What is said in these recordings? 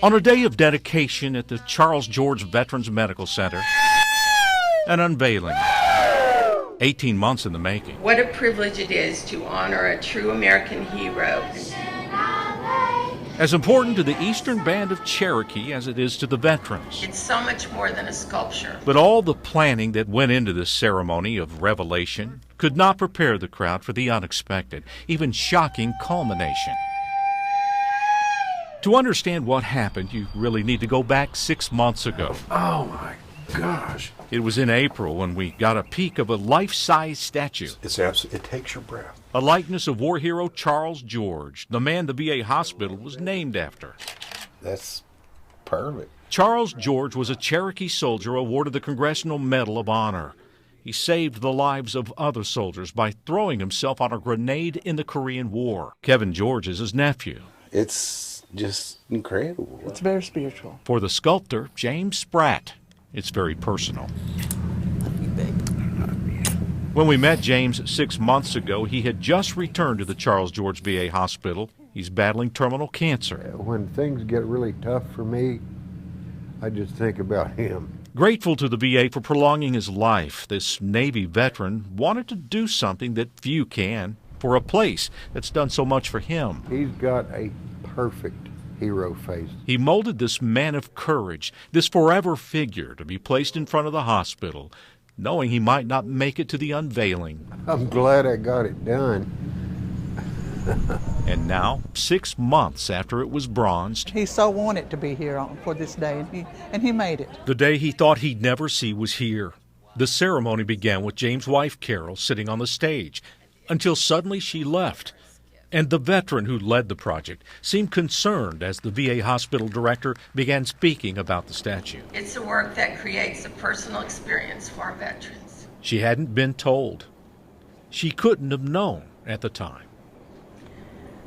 On a day of dedication at the Charles George Veterans Medical Center, an unveiling, 18 months in the making. What a privilege it is to honor a true American hero. As important to the Eastern Band of Cherokee as it is to the veterans. It's so much more than a sculpture. But all the planning that went into this ceremony of revelation could not prepare the crowd for the unexpected, even shocking culmination. To understand what happened, you really need to go back 6 months ago. Oh my gosh. It was in April when we got a peek of a life-size statue. It takes your breath. A likeness of war hero Charles George, the man the VA hospital was named after. That's perfect. Charles George was a Cherokee soldier awarded the Congressional Medal of Honor. He saved the lives of other soldiers by throwing himself on a grenade in the Korean War. Kevin George is his nephew. It's just incredible. It's very spiritual. For the sculptor, James Spratt, it's very personal. When we met James 6 months ago, he had just returned to the Charles George VA hospital. He's battling terminal cancer. When things get really tough for me, I just think about him. Grateful to the VA for prolonging his life, this Navy veteran wanted to do something that few can for a place that's done so much for him. He's got a perfect hero face. He molded this man of courage, this forever figure to be placed in front of the hospital, knowing he might not make it to the unveiling. I'm glad I got it done. And now, 6 months after it was bronzed, He so wanted to be here for this day, and he made it. the day he thought he'd never see was here. The ceremony began with James' wife, Carol, sitting on the stage, until suddenly she left. And the veteran who led the project seemed concerned as the VA hospital director began speaking about the statue. It's a work that creates a personal experience for our veterans. She hadn't been told. She couldn't have known at the time.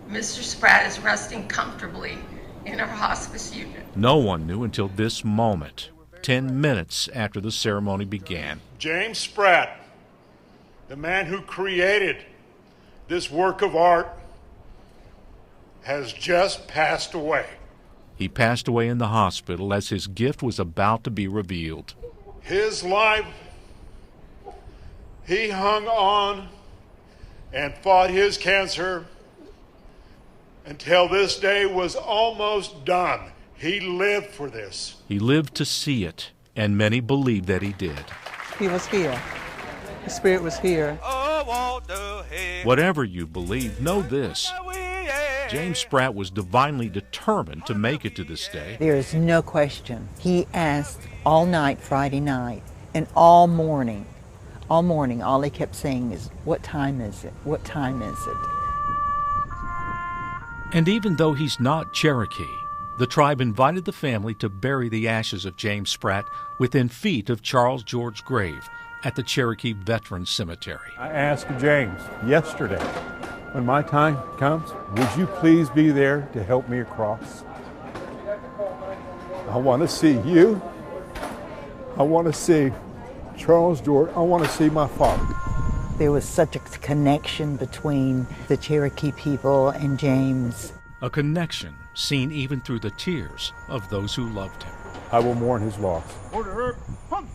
Mr. Spratt is resting comfortably in our hospice unit. No one knew until this moment, 10 minutes after the ceremony began. James Spratt, the man who created this work of art, has just passed away. He passed away in the hospital as his gift was about to be revealed. His life, he hung on and fought his cancer until this day was almost done. He lived for this. He lived to see it, and many believe that he did. He was here. The Spirit was here. Whatever you believe, know this. James Spratt was divinely determined to make it to this day. There is no question. He asked all night Friday night and all morning, all he kept saying is, "What time is it? What time is it?" And even though he's not Cherokee, the tribe invited the family to bury the ashes of James Spratt within feet of Charles George's grave at the Cherokee Veterans Cemetery. I asked James yesterday, when my time comes, would you please be there to help me across? I want to see you. I want to see Charles George. I want to see my father. There was such a connection between the Cherokee people and James. A connection seen even through the tears of those who loved him. I will mourn his loss. Order, punch!